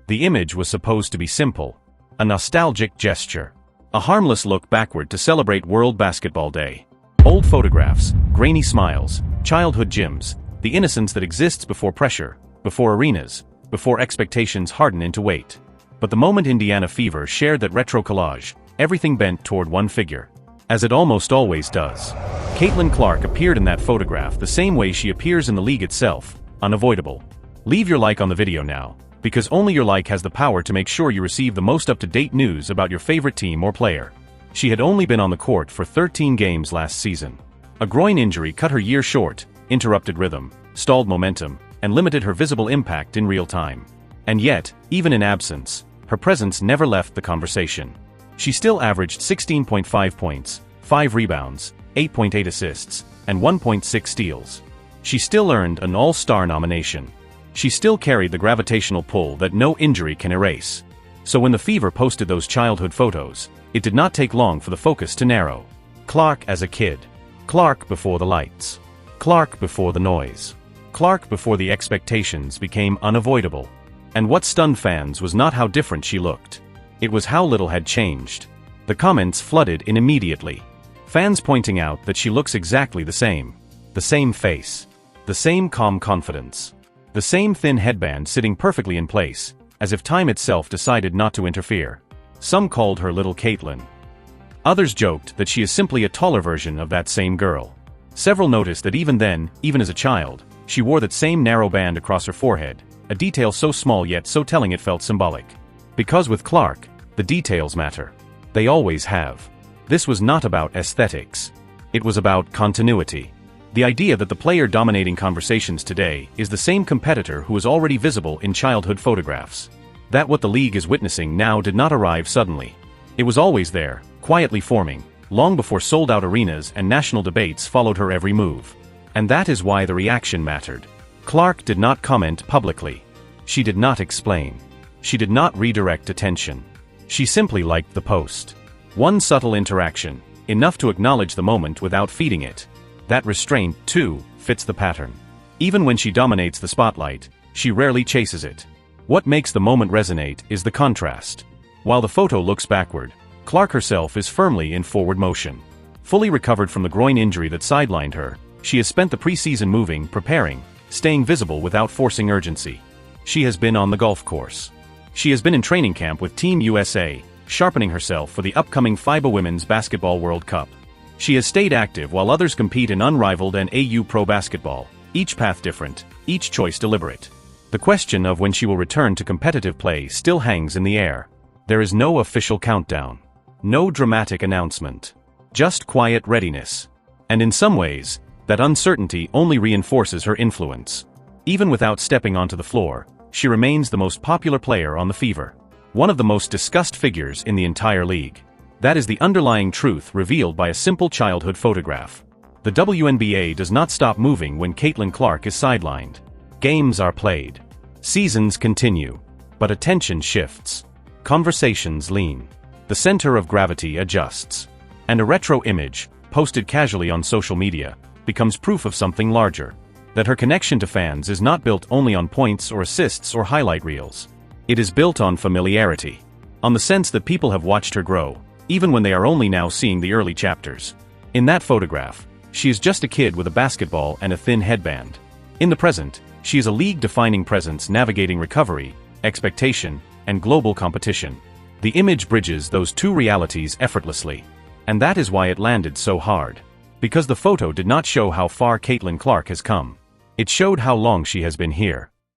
The image was supposed to be simple, a nostalgic gesture, a harmless look backward to celebrate World Basketball Day. Old photographs, grainy smiles, childhood gyms, the innocence that exists before pressure, before arenas, before expectations harden into weight. But the moment Indiana Fever shared that retro collage, everything bent toward one figure. As it almost always does. Caitlin Clark appeared in that photograph the same way she appears in the league itself, unavoidable. Leave your like on the video now, because only your like has the power to make sure you receive the most up-to-date news about your favorite team or player. She had only been on the court for 13 games last season. A groin injury cut her year short, interrupted rhythm, stalled momentum, and limited her visible impact in real time. And yet, even in absence, her presence never left the conversation. She still averaged 16.5 points, 5 rebounds, 8.8 assists, and 1.6 steals. She still earned an All-Star nomination. She still carried the gravitational pull that no injury can erase. So when the Fever posted those childhood photos, it did not take long for the focus to narrow. Clark as a kid. Clark before the lights. Clark before the noise. Clark before the expectations became unavoidable. And what stunned fans was not how different she looked. It was how little had changed. The comments flooded in immediately. Fans pointing out that she looks exactly the same. The same face. The same calm confidence. The same thin headband sitting perfectly in place, as if time itself decided not to interfere. Some called her Little Caitlin. Others joked that she is simply a taller version of that same girl. Several noticed that even then, even as a child, she wore that same narrow band across her forehead, a detail so small yet so telling it felt symbolic. Because with Clark, the details matter. They always have. This was not about aesthetics. It was about continuity. The idea that the player dominating conversations today is the same competitor who was already visible in childhood photographs. That what the league is witnessing now did not arrive suddenly. It was always there, quietly forming, long before sold-out arenas and national debates followed her every move. And that is why the reaction mattered. Clark did not comment publicly. She did not explain. She did not redirect attention. She simply liked the post. One subtle interaction, enough to acknowledge the moment without feeding it. That restraint, too, fits the pattern. Even when she dominates the spotlight, she rarely chases it. What makes the moment resonate is the contrast. While the photo looks backward, Clark herself is firmly in forward motion. Fully recovered from the groin injury that sidelined her, she has spent the preseason moving, preparing, staying visible without forcing urgency. She has been on the golf course. She has been in training camp with Team USA, sharpening herself for the upcoming FIBA Women's Basketball World Cup. She has stayed active while others compete in unrivaled and AU pro basketball, each path different, each choice deliberate. The question of when she will return to competitive play still hangs in the air. There is no official countdown. No dramatic announcement. Just quiet readiness. And in some ways, that uncertainty only reinforces her influence. Even without stepping onto the floor, she remains the most popular player on the Fever. One of the most discussed figures in the entire league. That is the underlying truth revealed by a simple childhood photograph. The WNBA does not stop moving when Caitlin Clark is sidelined. Games are played. Seasons continue. But attention shifts. Conversations lean. The center of gravity adjusts. And a retro image, posted casually on social media, becomes proof of something larger. That her connection to fans is not built only on points or assists or highlight reels. It is built on familiarity. On the sense that people have watched her grow, even when they are only now seeing the early chapters. In that photograph, she is just a kid with a basketball and a thin headband. In the present, she is a league-defining presence navigating recovery, expectation, and global competition. The image bridges those two realities effortlessly. And that is why it landed so hard. Because the photo did not show how far Caitlin Clark has come. It showed how long she has been here.